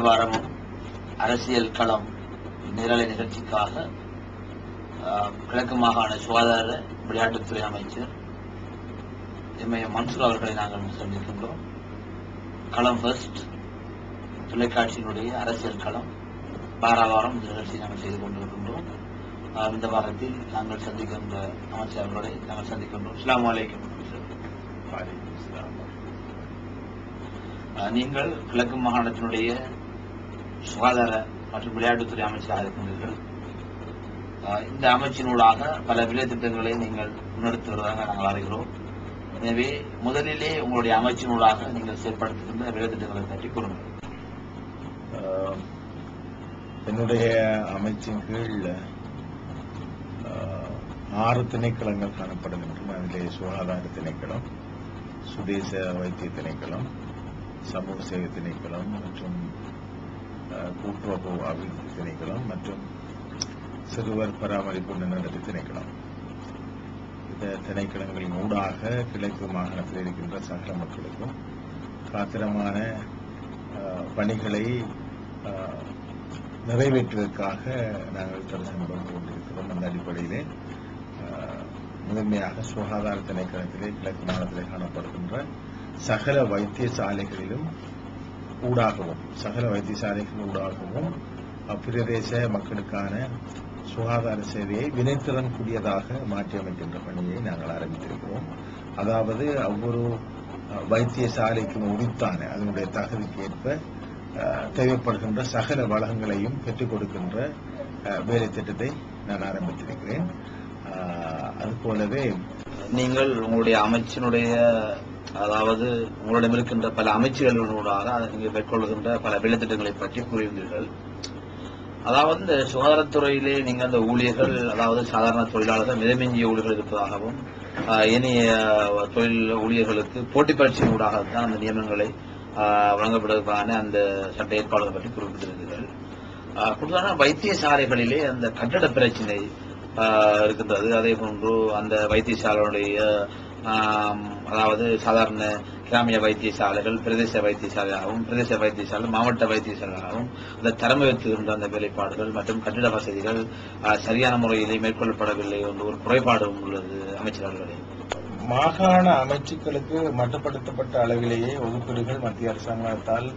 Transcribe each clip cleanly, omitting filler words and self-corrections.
வாரமும் அரசியல் களம் நேரலை நிகழ்ச்சிக்காக கிழக்கு மாகாண சுகாதார விளையாட்டுத்துறை அமைச்சர் எம்.ஏ. மன்சூர் அவர்களை நாங்கள் சந்திக்கின்றோம். களம் ஃபர்ஸ்ட் தொலைக்காட்சியினுடைய அரசியல் களம் வாரம் இந்த நிகழ்ச்சியை நாங்கள் செய்து கொண்டிருக்கின்றோம். இந்த வாரத்தில் நாங்கள் சந்திக்கின்ற அமைச்சர் அவர்களை நாங்கள் சந்திக்கின்றோம். அஸ்ஸலாமு அலைக்கும். நீங்கள் கிழக்கு மாகாணத்தினுடைய சுகாதார மற்றும் விளையாட்டுத்துறை அமைச்சராக இருக்கின்றீர்கள். இந்த அமைச்சினூடாக பல விலை திட்டங்களை நீங்கள் முன்னெடுத்து வருவதாக நாங்கள் அறிகிறோம். எனவே முதலிலே உங்களுடைய அமைச்சினூடாக நீங்கள் செயல்படுத்துகின்ற விலை திட்டங்களை பற்றி கூறுங்கள். என்னுடைய அமைச்சின் கீழ் 6 திணைக்களங்கள் காணப்படுகின்றன. அதிலே சுகாதார திணைக்களம், சுதேச வைத்திய திணைக்களம், சமூக சேவை திணைக்களம் மற்றும் கூட்டுறவு அபிவிருத்தி திணைக்களம் மற்றும் சிறுவர் பராமரிப்பு நன்னடத்தை திணைக்களம். இந்த திணைக்களங்களின் ஊடாக கிழக்கு மாகாணத்தில் இருக்கின்ற சகல மக்களுக்கும் காத்திரமான பணிகளை நிறைவேற்றுவதற்காக நாங்கள் தரிசனம் கொண்டிருக்கிறோம். அந்த அடிப்படையிலே முதன்மையாக சுகாதார திணைக்களத்திலே கிழக்கு மாநிலத்திலே காணப்படுகின்ற சகல வைத்தியசாலைகளிலும் ஊடாகவும் பிரதேச மக்களுக்கான சுகாதார சேவையை வினைத்திறன் கூடியதாக மாற்றியமைக்கின்ற பணியை நாங்கள் ஆரம்பித்திருக்கிறோம். அதாவது ஒவ்வொரு வைத்தியசாலைக்கும் உரித்தான அதனுடைய தகுதிக்கு ஏற்ப தேவைப்படுகின்ற சகல வளங்களையும் பெற்றுக் கொடுக்கின்ற வேலை திட்டத்தை நான் ஆரம்பித்திருக்கிறேன். அதுபோலவே நீங்கள் உங்களுடைய அமைச்சினுடைய அதாவது உங்களிடம் இருக்கின்ற பல அமைச்சுகளூடாக நீங்கள் மேற்கொள்கின்ற பல வேலை திட்டங்களை பற்றி கூறியிருந்தீர்கள். அதாவது இந்த சுகாதாரத்துறையிலே நீங்கள் அந்த ஊழியர்கள் அதாவது சாதாரண தொழிலாளர்கள் மிதமிஞ்சிய ஊழியர்கள் இருப்பதாகவும் இனிய தொழில் ஊழியர்களுக்கு போட்டி பயிற்சி ஊடாகத்தான் அந்த நியமனங்களை வழங்கப்படுவதற்கான அந்த சட்ட ஏற்பாடுகளை பற்றி குறிப்பிட்டிருந்தீர்கள். கூடுதலான வைத்தியசாலைகளிலே அந்த கட்டட பிரச்சினை இருக்கின்றது. அதே போன்று அந்த வைத்தியசாலையுடைய அதாவது சாதாரண கிராமிய வைத்தியசாலைகள் பிரதேச வைத்தியசாலையாகவும் பிரதேச வைத்தியசாலை மாவட்ட வைத்தியசாலையாகவும் அந்த தரம் வைத்துகின்ற அந்த வேலைப்பாடுகள் மற்றும் கட்டிட வசதிகள் சரியான முறையிலே மேற்கொள்ளப்படவில்லை என்ற ஒரு குறைபாடும் உள்ளது. அமைச்சர்களே, மாகாண அமைச்சுக்களுக்கு மட்டுப்படுத்தப்பட்ட அளவிலேயே ஒதுக்கீடுகள் மத்திய அரசாங்கத்தால்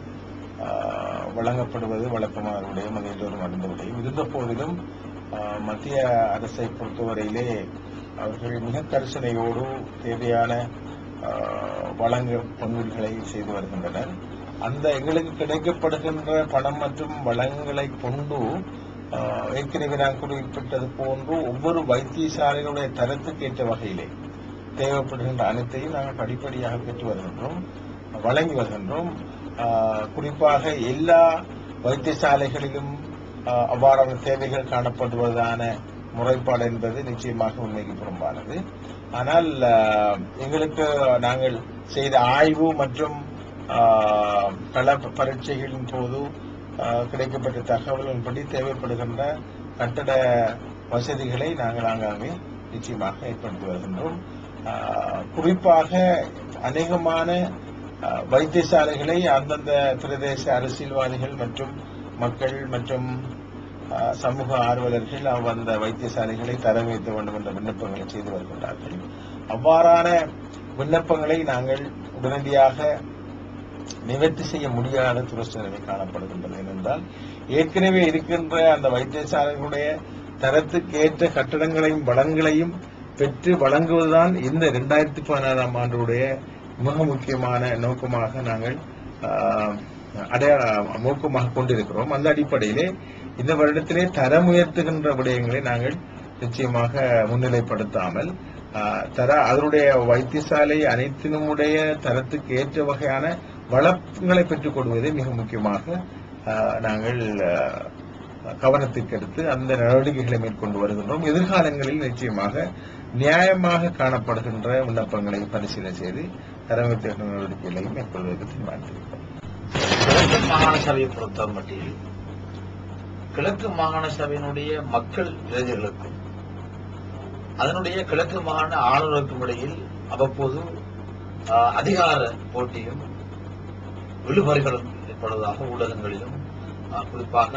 வழங்கப்படுவது வழக்கமாக விடயம், அது எல்லோரும் அறிந்த விடயம். இருந்த போதிலும் மத்திய அரசை பொறுத்தவரையிலே அவர்கள் மிக கரிசனையோடு தேவையான வழங்க பங்குகளை செய்து வருகின்றனர். அந்த எங்களுக்கு கிடைக்கப்படுகின்ற பணம் மற்றும் வளங்களை கொண்டு ஏற்கனவே நான் குறிப்பிட்டது போன்று ஒவ்வொரு வைத்தியசாலைகளுடைய தரத்துக்கு ஏற்ற வகையிலே தேவைப்படுகின்ற அனைத்தையும் நாங்கள் படிப்படியாக பெற்று வருகின்றோம், வழங்கி வருகின்றோம். குறிப்பாக எல்லா வைத்தியசாலைகளிலும் அவ்வாறான தேவைகள் காணப்படுவதான முறைப்பாடு என்பது நிச்சயமாக உண்மைக்கு புறம்பானது. ஆனால் எங்களுக்கு நாங்கள் செய்த ஆய்வு மற்றும் கள பரீட்சைகளின் போது கிடைக்கப்பட்ட தகவல்களின்படி தேவைப்படுகின்ற கட்டட வசதிகளை நாங்கள் ஆங்காங்கே நிச்சயமாக ஏற்படுத்தி வருகின்றோம். குறிப்பாக அநேகமான வைத்தியசாலைகளை அந்தந்த பிரதேச அரசியல்வாதிகள் மற்றும் மக்கள் மற்றும் சமூக ஆர்வலர்கள் அந்த வைத்தியசாலைகளை தரம் வைக்க வேண்டும் என்ற விண்ணப்பங்களை செய்து வருகின்றார்கள். அவ்வாறான விண்ணப்பங்களை நாங்கள் உடனடியாக நிவர்த்தி செய்ய முடியாத துரஷ்ட நிலை காணப்படுகின்றது. ஏனென்றால் ஏற்கனவே இருக்கின்ற அந்த வைத்தியசாலைகளுடைய தரத்துக்கு ஏற்ற கட்டடங்களையும் வளங்களையும் பெற்று வழங்குவதுதான் இந்த 2016ஆம் ஆண்டுடைய மிக முக்கியமான நோக்கமாக நாங்கள் நோக்கமாக கொண்டிருக்கிறோம். அந்த அடிப்படையிலே இந்த வருடத்திலே தரம் உயர்த்துகின்ற விடயங்களை நாங்கள் நிச்சயமாக முன்னிலைப்படுத்தாமல் அதனுடைய வைத்தியசாலை அனைத்தினுடைய தரத்துக்கு ஏற்ற வகையான வளங்களை பெற்றுக் கொடுவதை மிக முக்கியமாக நாங்கள் கவனத்திற்கு எடுத்து அந்த நடவடிக்கைகளை மேற்கொண்டு வருகின்றோம். எதிர்காலங்களில் நிச்சயமாக நியாயமாக காணப்படுகின்ற விண்ணப்பங்களை பரிசீலனை செய்து தரம் உயர்த்துகின்ற நடவடிக்கைகளை மேற்கொள்வதற்கு தீர்மானித்திருக்கிறோம். கிழக்கு மாகாண சபையை பொறுத்தமட்டில் கிழக்கு மாகாண சபையினுடைய மக்கள் பிரதிகளுக்கும் அதனுடைய கிழக்கு மாகாண ஆளுநருக்கும் இடையில் அவ்வப்போது அதிகார போட்டியும் விழுபறிகளும் ஏற்படுவதாக ஊடகங்களிலும் குறிப்பாக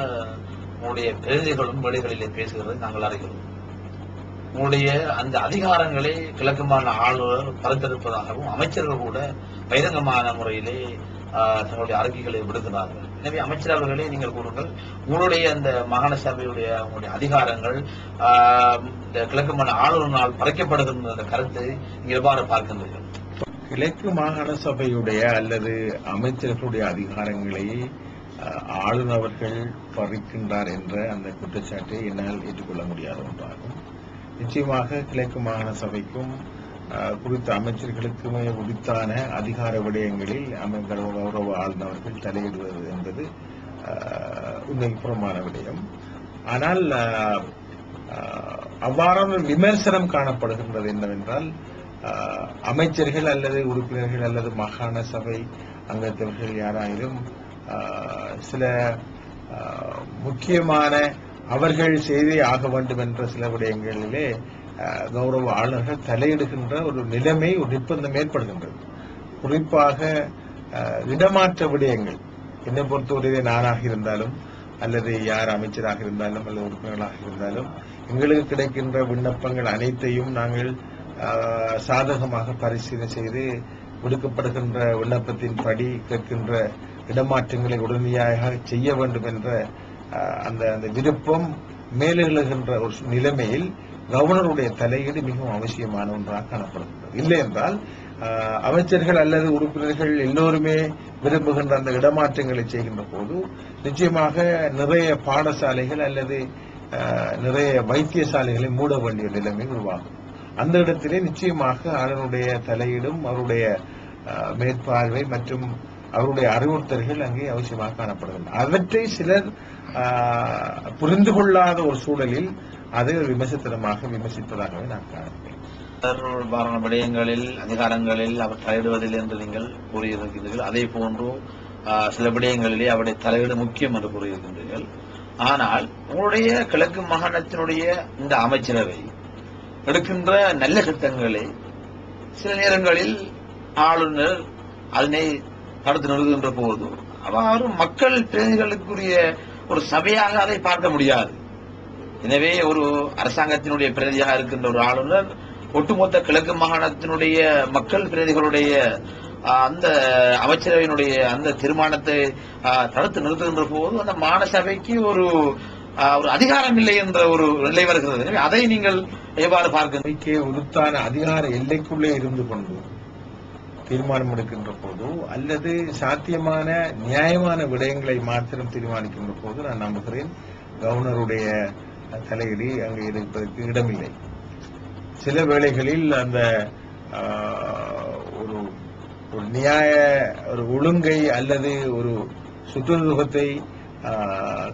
உங்களுடைய பிரதிநிதிகளும் வெளிகளிலே பேசுகிறதை நாங்கள் அறிகிறோம். உங்களுடைய அந்த அதிகாரங்களை கிழக்கு மாநில ஆளுநர் பரிந்துரைப்பதாகவும் அமைச்சர்கள் கூட பகிரங்கமான முறையிலே தங்களுடைய அறிக்கைகளை விடுகிறார்கள். எனவே அமைச்சர் அவர்களே, நீங்கள் கூறுங்கள், உங்களுடைய அந்த மாகாண சபையுடைய உங்களுடைய அதிகாரங்கள் இந்த கிழக்கு மாநில ஆளுநரால் பறிக்கப்படுகின்ற அந்த கருத்தை நீங்கள் எவ்வாறு பார்க்கின்றீர்கள்? கிழக்கு மாகாண சபையுடைய அல்லது அமைச்சர்களுடைய அதிகாரங்களை ஆளுநர் அவர்கள் பறிக்கின்றார் என்ற அந்த குற்றச்சாட்டை என்னால் ஏற்றுக்கொள்ள முடியாத ஒன்றாகும். நிச்சயமாக கிழக்கு மாகாண சபைக்கும் குறித்த அமைச்சர்களுக்குமே உரித்தான அதிகார விடயங்களில் கௌரவ ஆளுநர்கள் தலையிடுவது என்பது உண்மைக்கு புறமான விடயம். ஆனால் அவ்வாறான விமர்சனம் காணப்படுகின்றது என்னவென்றால், அமைச்சர்கள் அல்லது உறுப்பினர்கள் அல்லது மாகாண சபை அங்கத்தவர்கள் யாராயினும் சில முக்கியமான அவர்கள் செய்தே ஆக வேண்டும் என்ற சில விடயங்களிலே கௌரவ ஆளுநர்கள் தலையிடுகின்ற ஒரு நிலைமை, ஒரு நிர்பந்தம் ஏற்படுகின்றது. குறிப்பாக இடமாற்ற விடயங்கள், என்னை பொறுத்தவரையிலே நானாக இருந்தாலும் அல்லது யார் அமைச்சராக இருந்தாலும் அல்லது உறுப்பினர்களாக இருந்தாலும் எங்களுக்கு கிடைக்கின்ற விண்ணப்பங்கள் அனைத்தையும் நாங்கள் சாதகமாக பரிசீலனை செய்து விடுக்கப்படுகின்ற விண்ணப்பத்தின் படி கேட்கின்ற இடமாற்றங்களை உடனடியாக செய்ய வேண்டும் என்ற அந்த விருப்பம் மேலெழுகின்ற ஒரு நிலைமையில் கவர்னருடைய தலையீடு மிகவும் அவசியமான ஒன்றாக காணப்படுகிறது. இல்லை என்றால் அமைச்சர்கள் அல்லது உறுப்பினர்கள் எல்லோருமே விரும்புகின்ற அந்த இடமாற்றங்களை செய்கின்ற போது நிச்சயமாக நிறைய பாடசாலைகள் அல்லது நிறைய வைத்தியசாலைகளை மூட வேண்டிய நிலைமை உருவாகும். அந்த இடத்திலே நிச்சயமாக ஆளுநருடைய தலையீடும் அவருடைய மேற்பார்வை மற்றும் அவருடைய அறிவுறுத்தல்கள் அங்கே அவசியமாக காணப்படுகின்றன. அவற்றை சிலர் புரிந்து கொள்ளாத ஒரு சூழலில் அது விமர்சனமாக விமர்சிப்பதாகவே நான் காண்கிறேன். விடயங்களில் அதிகாரங்களில் அவர் தலையிடுவதில்லை என்று நீங்கள் கூறியிருக்கிறீர்கள். அதே போன்று சில விடயங்களிலே அவருடைய தலையீடு முக்கியம் என்று கூறியிருக்கின்றீர்கள். ஆனால் உங்களுடைய கிழக்கு மாகாணத்தினுடைய இந்த அமைச்சரவை எடுக்கின்ற நல்ல திட்டங்களை சில நேரங்களில் ஆளுநர் அதனை தடுத்து நிறுத்துகின்ற போது அவ்வாறு மக்கள் பிரதிநிதிகளுக்குரிய ஒரு சபையாக அதை பார்க்க முடியாது. எனவே ஒரு அரசாங்கத்தினுடைய பிரதியாக இருக்கின்ற ஒரு ஆளுநர் ஒட்டுமொத்த கிழக்கு மாகாணத்தினுடைய மக்கள் பிரதிகளுடைய அந்த அமைச்சரவையினுடைய அந்த தீர்மானத்தை தடுத்து நிறுத்துகின்ற போது அந்த மாகாண சபைக்கு ஒரு அதிகாரம் இல்லை என்ற ஒரு நிலை வருகிறது. எனவே அதை நீங்கள் எவ்வாறு பார்க்க? உறுத்தான அதிகார எல்லைக்குள்ளே இருந்து கொண்டு தீர்மானம் எடுக்கின்ற போது அல்லது சாத்தியமான நியாயமான விடயங்களை மாத்திரம் தீர்மானிக்கின்ற போது நான் நம்புகிறேன் கவர்னருடைய தலையீடு அங்கே இருப்பதற்கு இடமில்லை. சில வேளைகளில் அந்த ஒரு நியாய ஒரு ஒழுங்கை அல்லது ஒரு சுற்றுமுகத்தை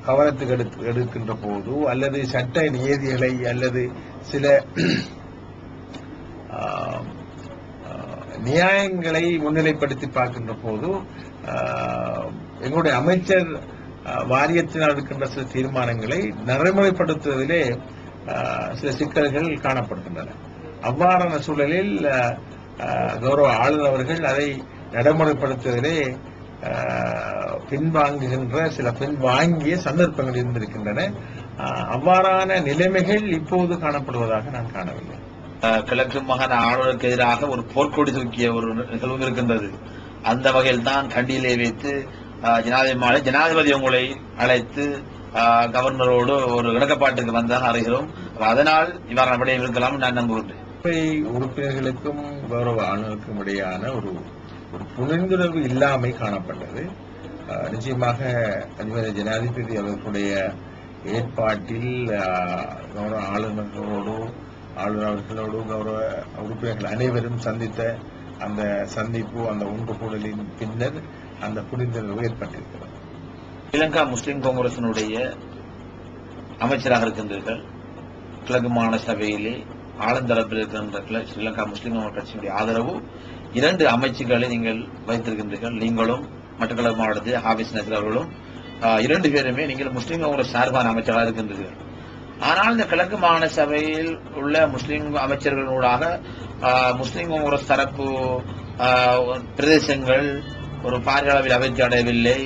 கவனத்துக்கு எடுக்கின்ற போது அல்லது சட்ட நியதிகளை அல்லது சில நியாயங்களை முன்னிலைப்படுத்தி பார்க்கின்ற போது எங்களுடைய அமைச்சர் வாரியத்தினால் இருக்கின்ற சில தீர்மானங்களை நடைமுறைப்படுத்துவதிலே சில சிக்கல்கள் காணப்படுகின்றன. அவ்வாறான சூழலில் கௌரவ ஆளுநர் அவர்கள் அதை நடைமுறைப்படுத்துவதிலே பின்வாங்கிய சந்தர்ப்பங்கள் இருந்திருக்கின்றன. அவ்வாறான நிலைமைகள் இப்போது காணப்படுவதாக நான் காணவில்லை. கிழக்கு மாகாண ஆளுநருக்கு எதிராக ஒரு போர்க்கொடி தூக்கிய ஒரு நிகழ்வு இருக்கின்றது. அந்த வகையில் தான் கண்டியிலே வைத்து ஜனாதிபதி உங்களை அழைத்து கவர்னரோடு ஒரு இணக்கப்பாட்டுக்கு வந்ததாக அறிகிறோம். அதனால் இவ்வாறான விடயம் இருக்கலாம் நான் நம்புகின்றேன். உறுப்பினர்களுக்கும் கௌரவ ஆளுநருக்கும் இடையான ஒரு புரிந்துணர்வு இல்லாமை காணப்பட்டது. நிச்சயமாக அதிபர் ஜனாதிபதி அவர்களுடைய ஏற்பாட்டில் கௌரவ ஆளுநர் அவர்களோடு கௌரவ உறுப்பினர்கள் அனைவரும் சந்தித்த அந்த சந்திப்பு, அந்த ஒன்று கூடலின் பின்னர் அந்த புரிந்துணர்வு ஏற்பட்டிருக்கிறது. ஸ்ரீலங்கா முஸ்லிம் காங்கிரசினுடைய அமைச்சராக இருக்கின்றீர்கள். கிழக்கு மாகாண சபையிலே ஆளுந்தரப்பில் இருக்கின்ற ஸ்ரீலங்கா முஸ்லிம் காங்கிரஸ் கட்சியினுடைய ஆதரவு 2 அமைச்சுகளை நீங்கள் வைத்திருக்கின்றீர்கள். நீங்களும் மட்டக்களப்பு மாவட்டத்தில் ஹாபிஸ் நசீர் அவர்களும் 2 பேருமே நீங்கள் முஸ்லிம் காங்கிரஸ் சார்பான அமைச்சராக இருக்கின்றீர்கள். ஆனால் இந்த கிழக்கு மாகாண சபையில் உள்ள முஸ்லிம் அமைச்சர்களூடாக முஸ்லிம் காங்கிரஸ் தரப்பு பிரதேசங்கள் ஒரு பாரிய அளவில் அபிவிருத்தி அடையவில்லை.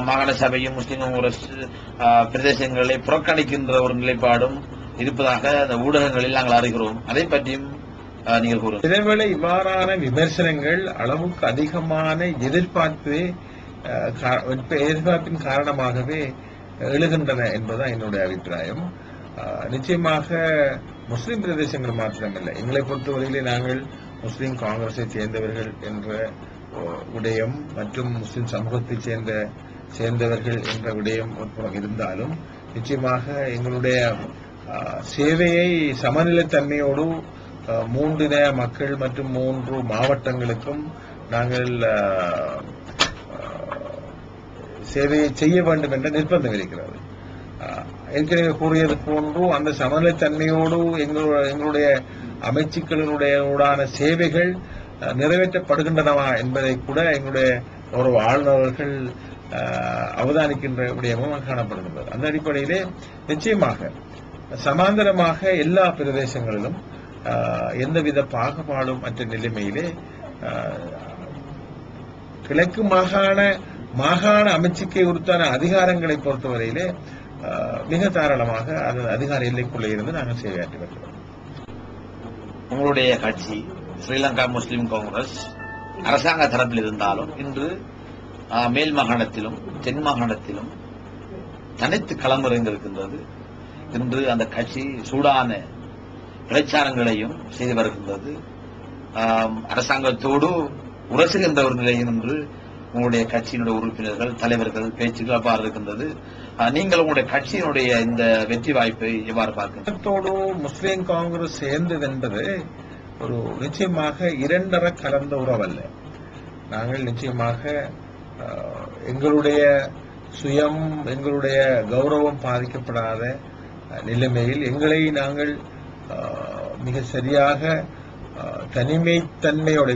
மாகாண சபையும் முஸ்லிம் காங்கிரஸ் பிரதேசங்களை புறக்கணிக்கின்ற ஒரு நிலைப்பாடும் இருப்பதாக அந்த ஊடகங்களில் நாங்கள் அறிகிறோம். அதை பற்றியும் நீங்கள் கூறுங்கள். இதேவேளை இவ்வாறான விமர்சனங்கள் அளவுக்கு அதிகமான எதிர்பார்ப்பின் காரணமாகவே எழுகின்றன என்பதுதான் என்னுடைய அபிப்பிராயம். நிச்சயமாக முஸ்லிம் பிரதேசங்கள் மாத்திரமில்லை, எங்களை பொறுத்தவரையிலே நாங்கள் முஸ்லிம் காங்கிரஸை சேர்ந்தவர்கள் என்ற விடயம் மற்றும் முஸ்லிம் சமூகத்தைச் சேர்ந்தவர்கள் என்ற விடயம் ஒருபுறம் இருந்தாலும் நிச்சயமாக எங்களுடைய சேவையை சமநிலைத்தன்மையோடு 3 இன மக்கள் மற்றும் 3 மாவட்டங்களுக்கும் நாங்கள் சேவையை செய்ய வேண்டும் என்ற நிர்பந்தம் இருக்கிறது. ஏற்கனவே கூறியது போன்று அந்த சமநிலைத்தன்மையோடு எங்களுடைய அமைச்சுக்களினுடையடான சேவைகள் நிறைவேற்றப்படுகின்றனவா என்பதை கூட எங்களுடைய ஒரு ஆளுநர்கள் அவதானிக்கின்ற விடயமும் காணப்படுகின்றது. அந்த அடிப்படையிலே நிச்சயமாக சமாந்தரமாக எல்லா பிரதேசங்களிலும் எந்தவித பாகுபாடும் மற்ற நிலைமையிலே கிழக்கு மாகாண அமைச்சுக்கை உறுத்தான அதிகாரங்களை பொறுத்தவரையிலே மிக தாராளமாக அந்த அதிகார எல்லைக்குள்ளே இருந்து நாங்கள் சேவையாற்றி வருகிறோம். உங்களுடைய கட்சி ஸ்ரீலங்கா முஸ்லிம் காங்கிரஸ் அரசாங்க தரப்பில் இருந்தாலும் இன்று மேல் மாகாணத்திலும் தென் மாகாணத்திலும் தனித்து களமிறங்கிருக்கின்றது. இன்று அந்த கட்சி சூடான பிரச்சாரங்களையும் செய்து வருகின்றது. அரசாங்கத்தோடு உரசுகின்ற ஒரு நிலையில் இன்று உங்களுடைய கட்சியினுடைய உறுப்பினர்கள் தலைவர்கள் பேச்சுக்கள் அவ்வாறு இருக்கின்றது. நீங்கள் உங்களுடைய கட்சியினுடைய இந்த வெற்றி வாய்ப்பை எவ்வாறு பார்க்கிறீர்கள்? முஸ்லிம் காங்கிரஸ் சேர்ந்தது என்பது ஒரு நிச்சயமாக இரண்டர கலந்த உறவல்ல. நாங்கள் நிச்சயமாக எங்களுடைய சுயம் எங்களுடைய கௌரவம் பாதிக்கப்படாத நிலைமையில் எங்களை நாங்கள் மிக சரியாக தனிமைத்தன்மையோடு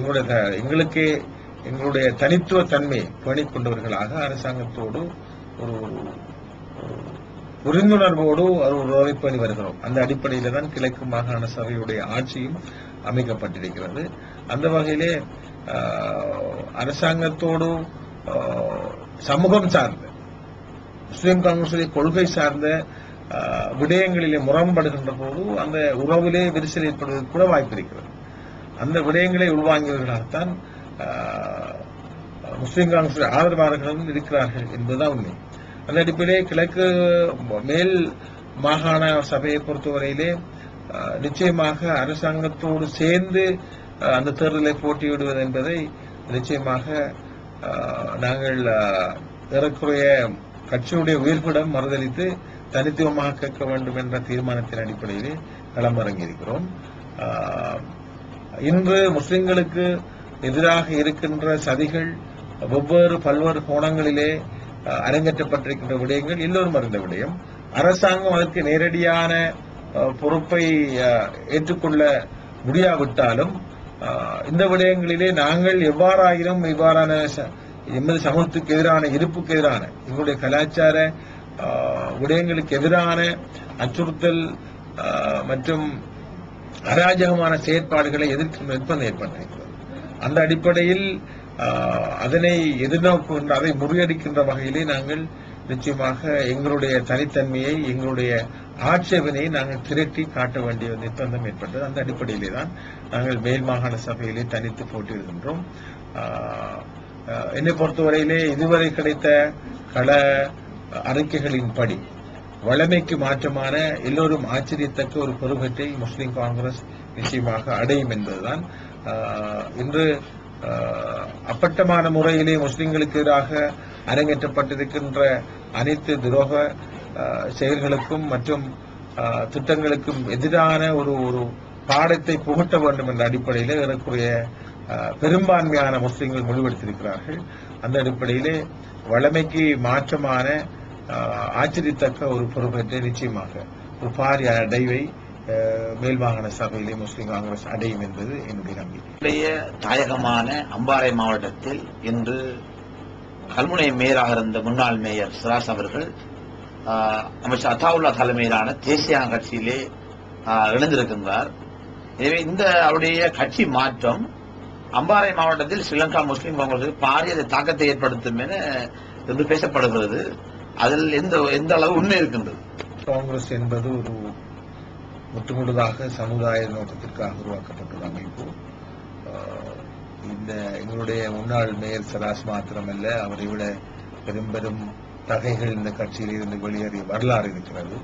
எங்களுக்கே எங்களுடைய தனித்துவ தன்மையை பேணிக் கொண்டவர்களாக அரசாங்கத்தோடு ஒரு புரிந்துணர்வோடு ஒரு உறவை பேணி வருகிறோம். அந்த அடிப்படையில தான் கிழக்கு மாகாண சபையுடைய ஆட்சியும் அமைக்கப்பட்டிருக்கிறது. அந்த வகையிலே அரசாங்கத்தோடு சமூகம் சார்ந்த முஸ்லிம் காங்கிரசுடைய கொள்கை சார்ந்த விடயங்களிலே முரண்படுகின்ற போது அந்த உறவிலே விரிசல் ஏற்படுவதற்கு கூட வாய்ப்பு இருக்கிறது. அந்த விடயங்களை உள்வாங்கியவர்களாகத்தான் முஸ்லிம் காங்கிரஸ் ஆதரவாளர்களும் இருக்கிறார்கள் என்பதுதான் உண்மை. அந்த அடிப்படையிலே கிழக்கு மேல் மாகாண சபையை பொறுத்தவரையிலே நிச்சயமாக அரசாங்கத்தோடு சேர்ந்து அந்த தேர்தலை போட்டியிடுவது என்பதை நிச்சயமாக நாங்கள் ஏறக்குறைய கட்சியுடைய உயிர்ப்பிடம் மறுதளித்து தனித்துவமாக கேட்க வேண்டும் என்ற தீர்மானத்தின் அடிப்படையிலே களமிறங்கியிருக்கிறோம். இன்று முஸ்லிம்களுக்கு எதிராக இருக்கின்ற சதிகள் பல்வேறு கோணங்களிலே அரங்கேற்றப்பட்டிருக்கின்ற விடயங்கள் எல்லோரும் அறிந்த விடயம். அரசாங்கம் அதற்கு நேரடியான பொறுப்பை ஏற்றுக்கொள்ள முடியாவிட்டாலும் இந்த விடயங்களிலே நாங்கள் எவ்வாறாயினும் இவ்வாறான எமது சமூகத்துக்கு எதிரான இருப்புக்கு எதிரான எங்களுடைய கலாச்சார விடயங்களுக்கு எதிரான அச்சுறுத்தல் மற்றும் அராஜகமான செயற்பாடுகளை எதிர்க்கும் நிர்பந்தம் ஏற்பட்டிருக்கிறது. அந்த அடிப்படையில் அதனை எதிர்நோக்குகின்ற அதை முறியடிக்கின்ற வகையிலே நாங்கள் நிச்சயமாக எங்களுடைய தனித்தன்மையை எங்களுடைய ஆட்சேபனையை நாங்கள் திரட்டி காட்ட வேண்டிய நிர்பந்தம் ஏற்பட்டது. அந்த அடிப்படையிலே தான் நாங்கள் மேல் மாகாண சபையிலே தனித்து போட்டியிடுகின்றோம். என்னை பொறுத்தவரையிலே இதுவரை கிடைத்த கள அறிக்கைகளின்படி வழமைக்கு மாற்றமான எல்லோரும் ஆச்சரியத்தக்க ஒரு பெருமத்தை முஸ்லிம் காங்கிரஸ் நிச்சயமாக அடையும் என்பதுதான். இன்று அப்பட்டமான முறையிலே முஸ்லிம்களுக்கு எதிராக அரங்கேற்றப்பட்டிருக்கின்ற அனைத்து துரோக செயல்களுக்கும் மற்றும் திட்டங்களுக்கும் எதிரான ஒரு பாடத்தை புகட்ட வேண்டும் என்ற அடிப்படையிலே ஏறக்குறைய பெரும்பான்மையான முஸ்லிம்கள் முடிவெடுத்திருக்கிறார்கள். அந்த அடிப்படையிலே வழமைக்கு மாற்றமான ஆச்சரியத்தக்க ஒரு பொறுப்பேற்றை நிச்சயமாக ஒரு பாரிய அடைவை மேல் மாகாண சபையிலே முஸ்லிம் காங்கிரஸ் அடையும் என்பது என்னுடைய நம்பிக்கை. தாயகமான அம்பாறை மாவட்டத்தில் இன்று கல்முனை மேயராக இருந்த முன்னாள் மேயர் சிராஸ் அவர்கள் அமைச்சர் அத்தாவுல்லா தலைமையிலான தேசிய கட்சியிலே இணைந்திருக்கின்றார். எனவே இந்த அவருடைய கட்சி மாற்றம் அம்பாறை மாவட்டத்தில் ஸ்ரீலங்கா முஸ்லிம் காங்கிரஸுக்கு பாரிய தாக்கத்தை ஏற்படுத்தும் என என்று பேசப்படுகிறது. அதில் எந்த அளவு உண்மை இருக்கின்றது? காங்கிரஸ் என்பது ஒரு முற்றுமுழுதாக சமுதாய நோக்கத்திற்காக உருவாக்கப்பட்டுள்ள அமைப்பு. இந்த எங்களுடைய முன்னாள் மேயர் சராஸ் மாத்திரமல்ல, அவரை விட பெரும் பெரும் தகைகள் இந்த கட்சியில் இருந்து வெளியேறிய வரலாறு இருக்கிறது.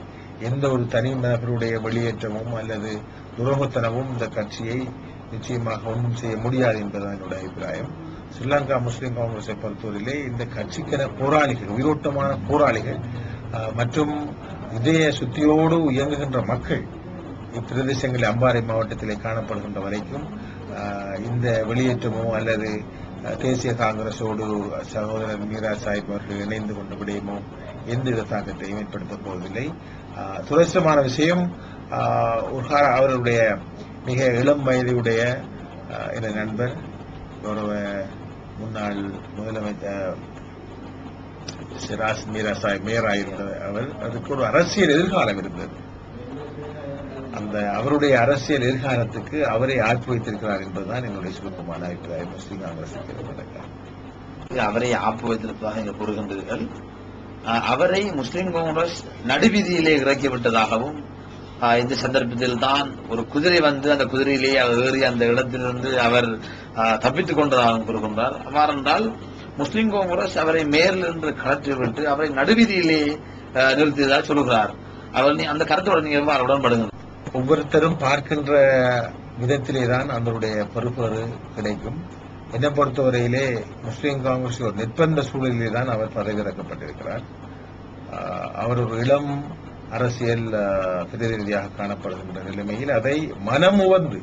எந்த ஒரு தனி நபருடைய வெளியேற்றமும் அல்லது துரோகத்தனமும் இந்த கட்சியை நிச்சயமாக ஒன்றும் செய்ய முடியாது என்பதுதான் என்னுடைய அபிப்பிராயம். ஸ்ரீலங்கா முஸ்லிம் காங்கிரஸை பொறுத்தவரையிலே இந்த கட்சிக்கென போராளிகள், உயிரோட்டமான போராளிகள் மற்றும் இதய சுத்தியோடு இயங்குகின்ற மக்கள் இப்பிரதேசங்களில் அம்பாறை மாவட்டத்திலே காணப்படுகின்ற வரைக்கும் இந்த வெளியேற்றமோ அல்லது தேசிய காங்கிரஸோடு சகோதரர் மீரா சாஹிப் அவர்கள் இணைந்து கொண்ட விடயமோ எந்தவித தாக்கத்தையும் ஏற்படுத்தப் போவதில்லை. துரதிர்ஷ்டமான விஷயம், அவருடைய மிக இளம் வயதுடைய என் நண்பர் கௌரவ முன்னாள் முதலமைச்சர் சிராஸ் மீரா சாஹிப் மேயராயிருந்த அவர், அதுக்கு ஒரு அரசியல் எதிர்காலம் இருந்தது. அந்த அவருடைய அரசியல் எதிர்காலத்துக்கு அவரை ஆட்சி வைத்திருக்கிறார் என்பதுதான் என்னுடைய சுருக்கமான அபிப்பிராயம். முஸ்லிம் காங்கிரஸ் அவரை ஆப்பு வைத்திருப்பதாக இங்கு கூறுகின்றீர்கள். அவரை முஸ்லிம் காங்கிரஸ் நடுவீதியிலே இறக்கிவிட்டதாகவும், இந்த சந்தர்ப்பத்தில் தான் ஒரு குதிரை வந்து அந்த குதிரையிலேயே அவர் ஏறி அந்த இடத்திலிருந்து அவர் தப்பித்துக் கொண்டதாகவும் கூறுகின்றார். அவ்வாறென்றால் முஸ்லிம் காங்கிரஸ் அவரை மேலிருந்து கலற்றிவிட்டு அவரை நடுவீதியிலே நிறுத்தியதாக சொல்கிறார். அவர் அந்த கருத்தோடு நீங்க எவ்வாறு உடன்படுங்க? ஒவ்வொருத்தரும் பார்க்கின்ற விதத்திலேதான் அவருடைய பொறுப்பேறு கிடைக்கும். என்னை பொறுத்தவரையிலே முஸ்லிம் காங்கிரஸ் ஒரு நிர்பந்த சூழலிலே தான் அவர் பதவியிறக்கப்பட்டிருக்கிறார். அவர் ஒரு இளம் அரசியல் பிரதிநிதியாக காணப்படுகின்ற நிலைமையில் அதை மனமுவந்து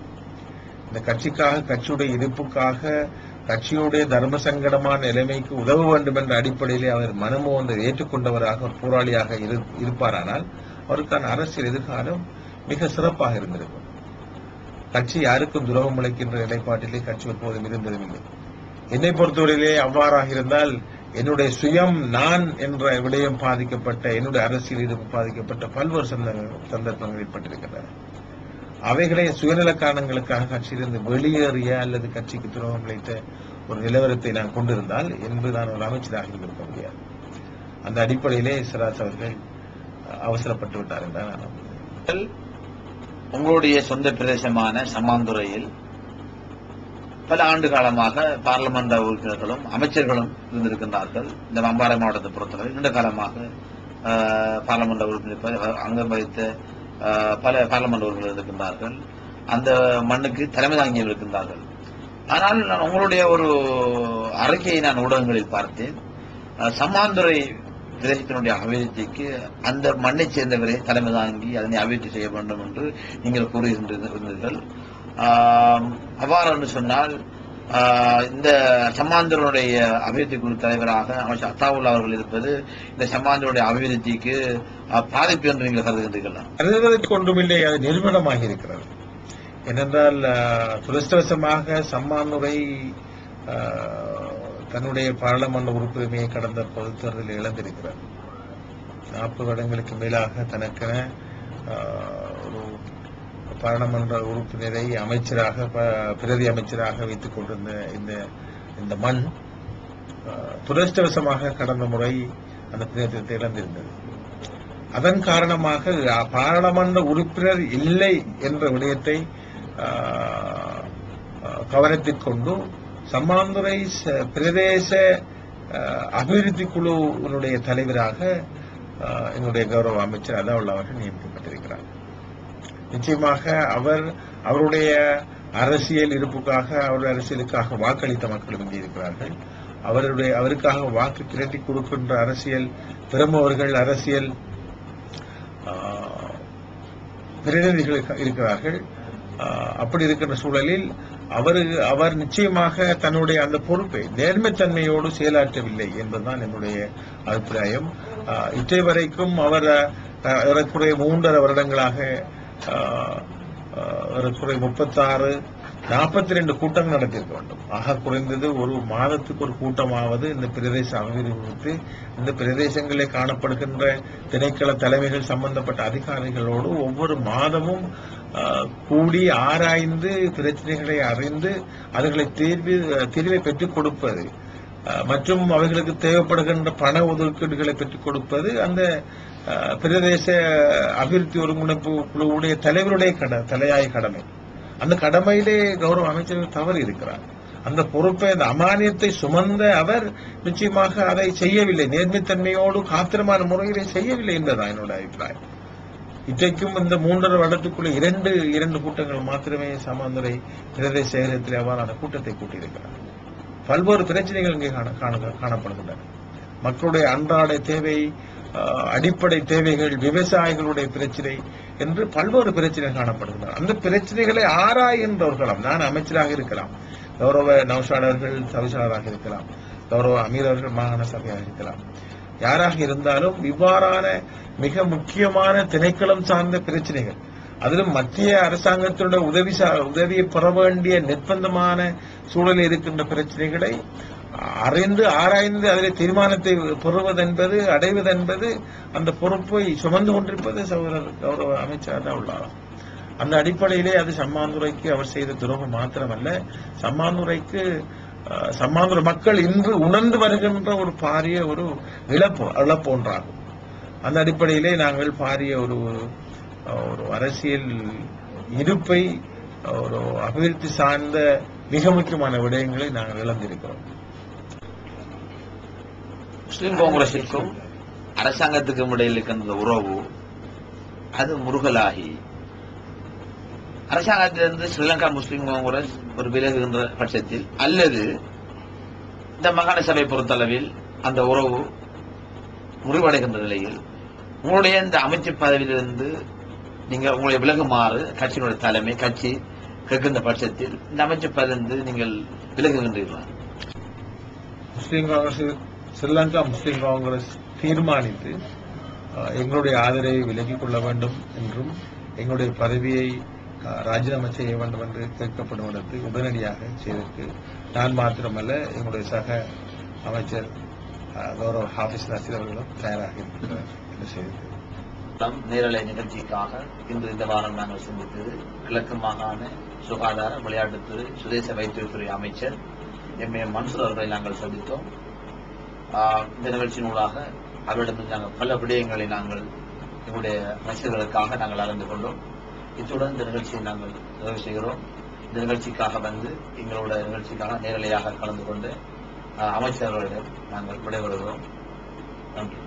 இந்த கட்சிக்காக, கட்சியுடைய இருப்புக்காக, கட்சியுடைய தர்ம சங்கடமான நிலைமைக்கு உதவ வேண்டும் என்ற அடிப்படையிலே அவர் மனமுவந்து ஏற்றுக்கொண்டவராக, ஒரு போராளியாக இருப்பாரானால் அவருக்கான அரசியல் எதிர்காலம் மிக சிறப்பாக இருந்திருக்கும். கட்சி யாருக்கும் துரோகம் அளிக்கின்ற நிலைப்பாட்டிலே கட்சி எப்போதும் இருந்ததும் இல்லை. என்னை பொறுத்தவரையிலே அவ்வாறாக இருந்தால் என்னுடைய சுயம், நான் என்ற விடயம் பாதிக்கப்பட்ட, என்னுடைய அரசியல் ஈடுபு பாதிக்கப்பட்ட பல்வேறு சந்தர்ப்பங்கள் ஏற்பட்டிருக்கின்றன. அவைகளை சுயநல காரணங்களுக்காக கட்சியிலிருந்து வெளியேறிய அல்லது கட்சிக்கு துரோகம் அளித்த ஒரு நிலவரத்தை நான் கொண்டிருந்தால் என்று நான் ஒரு அமைச்சராக இருந்திருக்க முடியாது. அந்த அடிப்படையிலே சிராஸ் அவர்கள் அவசரப்பட்டு விட்டார் என்றால் நான் நம்புகிறேன். உங்களுடைய சொந்த பிரதேசமான சம்மாந்துறையில் பல ஆண்டு காலமாக பாராளுமன்ற உறுப்பினர்களும் அமைச்சர்களும் இருந்திருக்கின்றார்கள். இந்த அம்பாறை மாவட்டத்தை பொறுத்தவரை நீண்ட காலமாக பாராளுமன்ற உறுப்பினர் அங்கம் வகித்த பல பாராளுமன்ற உறுப்பினர்கள் இருக்கின்றார்கள். அந்த மண்ணுக்கு தலைமை தாங்கி இருக்கின்றார்கள். ஆனால் நான் உங்களுடைய ஒரு அறிக்கையை நான் ஊடகங்களில் பார்த்தேன். சம்மாந்துறை பிரதேசத்தினுடைய அபிவிருத்திக்கு அந்த மண்ணை சேர்ந்தவரை தலைமை தாங்கி அதனை அபிவிருத்தி செய்ய வேண்டும் என்று நீங்கள் கூறுகின்றீர்கள். அவ்வாறு என்று சொன்னால் இந்த சம்மாந்தருடைய அபிவிருத்தி குழு தலைவராக அமைச்சர் அத்தாவுல்லா அவர்கள் இருப்பது இந்த சம்மாந்தருடைய அபிவிருத்திக்கு பாதிப்பு என்று நீங்கள் கருதுகின்றீர்கள்? கருதுவதற்கு ஒன்றுமில்லை, அது நிறுவனமாக இருக்கிறது. ஏனென்றால் துரதிர்ஷ்டவசமாக சம்மாந்துறை தன்னுடைய பாராளுமன்ற உறுப்புரிமையை கடந்த பொதுத் தேர்தலில் இழந்திருக்கிறார். 40 வருடங்களுக்கு மேலாக தனக்கென ஒரு பாராளுமன்ற உறுப்பினரை அமைச்சராக, பிரதி அமைச்சராக வைத்துக் கொண்டிருந்த இந்த மண் துரதிர்ஷ்டவசமாக கடந்த முறை அந்த பிரதேசத்தை இழந்திருந்தது. அதன் காரணமாக பாராளுமன்ற உறுப்பினர் இல்லை என்ற விடயத்தை கவனத்தில் கொண்டு சம்மாந்துறை பிரதேச அபிவிருத்தி குழுவினுடைய தலைவராக என்னுடைய கௌரவ அமைச்சர் அதாவுல்லா அவர்கள் நியமிக்கப்பட்டிருக்கிறார். நிச்சயமாக அவருடைய அரசியல் இருப்புக்காக, அவருடைய அரசியலுக்காக வாக்களித்த மக்களும் இங்கே இருக்கிறார்கள். அவருக்காக வாக்கு திரட்டி கொடுக்கின்ற அரசியல் பிரமுகர்கள், அரசியல் பிரதிநிதிகள் இருக்கிறார்கள். அப்படி இருக்கின்ற சூழலில் அவர் நிச்சயமாக தன்னுடைய அந்த பொறுப்பை நேர்மைத்தன்மையோடு செயலாற்றவில்லை என்பதுதான் என்னுடைய அபிப்பிராயம். இற்றை வரைக்கும் அவர் ஏறக்குறைய 3.5 வருடங்களாக ஏறக்குறைய 36-42 கூட்டங்கள் நடத்தியிருக்க வேண்டும். ஆக குறைந்தது ஒரு மாதத்துக்கு ஒரு கூட்டமாவது இந்த பிரதேச அபிவிருத்தி, இந்த பிரதேசங்களில் காணப்படுகின்ற திணைக்கள தலைமைகள் சம்பந்தப்பட்ட அதிகாரிகளோடு ஒவ்வொரு மாதமும் கூடி ஆராய்ந்து பிரச்சனைகளை அறிந்து அவர்களை தீர்வை பெற்றுக் கொடுப்பது. மற்றும் அவைகளுக்கு தேவைப்படுகின்ற பண ஒதுக்கீடுகளை பெற்றுக் கொடுப்பது அந்த பிரதேச அபிவிருத்தி ஒருங்கிணைப்பு குழுவுடைய தலைவருடைய தலையாய கடமை. அந்த கடமையிலே கௌரவ அமைச்சர் தவறு இருக்கிறார். அந்த பொறுப்பை, அந்த அமானியத்தை சுமந்த அவர் நிச்சயமாக அதை செய்யவில்லை, நேர்மைத்தன்மையோடு காத்திரமான முறையிலே செய்யவில்லை என்பதுதான் என்னோட அபிப்பிராயம். இன்றைக்கும் இந்த 3.5 வருடத்துக்குள்ள இரண்டு கூட்டங்கள் மாத்திரமே சமாந்துறை பிரதேச செயலகத்தில் அவ்வாறான கூட்டத்தை கூட்டியிருக்கிறார். பல்வேறு பிரச்சனைகள் இங்கே காணப்படுகின்றன. மக்களுடைய அன்றாட தேவை, அடிப்படை தேவைகள், விவசாயிகளுடைய பிரச்சனை என்று பல்வேறு பிரச்சனைகள் காணப்படுகின்றன. அந்த பிரச்சனைகளை ஆராய்கின்றவர்களாம். நான் அமைச்சராக இருக்கலாம், கௌரவ நௌஷாத் அவர்கள் தவிசாளராக இருக்கலாம், கௌரவ அமீர் அவர்கள் மாகாண சபையாக இருக்கலாம், யாராக இருந்தாலும் இவ்வாறான மிக முக்கியமான திணைக்களம் சார்ந்த பிரச்சனைகள், அதிலும் மத்திய அரசாங்கத்தினுடைய உதவியை பெற வேண்டிய நிர்பந்தமான சூழலில் இருக்கின்ற பிரச்சனைகளை அறிந்து ஆராய்ந்து அதில் தீர்மானத்தை பெறுவதென்பது, அடைவதென்பது, அந்த பொறுப்பை சுமந்து கொண்டிருப்பது கௌரவ அமைச்சர் தான் உள்ளாராம். அந்த அடிப்படையிலே அது சம்மாந்துறைக்கு அவர் செய்த துரோகம் மாத்திரமல்ல, சம்மாந்துறை மக்கள் இன்று உணர்ந்து வருகின்ற ஒரு பாரிய ஒரு இழப்பு ஒன்றாகும். அந்த அடிப்படையிலே நாங்கள் பாரிய ஒரு அரசியல் இருப்பை, ஒரு அபிவிருத்தி சார்ந்த மிக முக்கியமான விடயங்களை நாங்கள் இழந்திருக்கிறோம். முஸ்லிம் காங்கிரசுக்கும் அரசாங்கத்துக்கும் இடையில் இருக்கின்ற உறவு அது முருகலாகி அரசாங்கத்திலிருந்து ஸ்ரீலங்கா முஸ்லிம் காங்கிரஸ் ஒரு விலகுகின்ற பட்சத்தில், அல்லது இந்த மாகாண சபை பொறுத்தளவில் அந்த உறவு முறிவடைகின்ற நிலையில் உங்களுடைய இந்த அமைச்சு பதவியிலிருந்து நீங்க உங்களை விலகுமாறு கட்சியினுடைய தலைமை கட்சி கேட்கின்ற பட்சத்தில் இந்த அமைச்சு பதவியிலிருந்து நீங்கள் விலகுகின்றீர்களா? ஸ்ரீலங்கா முஸ்லிம் காங்கிரஸ் தீர்மானித்து எங்களுடைய ஆதரவை விலகிக் கொள்ள வேண்டும் என்றும் எங்களுடைய பதவியை ராஜினாமா செய்ய வேண்டும் என்று கேட்கப்படுவதற்கு உடனடியாக செய்ததற்கு நான் மாத்திரமல்ல, எங்களுடைய சக அமைச்சர் கௌரவ ஹாபிஸ் நாசிர் அவர்களும் தயாராக இருக்கிறார் என்று செய்தது. நேரலை நிகழ்ச்சிக்காக இன்று இந்த வாரம் நாங்கள் சந்தித்தது கிழக்கு மாகாண சுகாதார, விளையாட்டுத்துறை, சுதேச வைத்தியத்துறை அமைச்சர் M.A. மன்சூர் அவர்களை நாங்கள் சந்தித்தோம். இந்த நிகழ்ச்சியினூடாக அவரிடமிருந்து நாங்கள் பல விடயங்களை நாங்கள் எங்களுடைய ரசிகர்களுக்காக நாங்கள் அறிந்து கொண்டோம். இத்துடன் இந்த நிகழ்ச்சியை நாங்கள் நிறைவு செய்கிறோம். இந்த நிகழ்ச்சிக்காக வந்து எங்களோட நிகழ்ச்சிக்காக நேரலையாக கலந்து கொண்டு அமைச்சர்களிடம் நாங்கள் விடைபெறுகிறோம். நன்றி.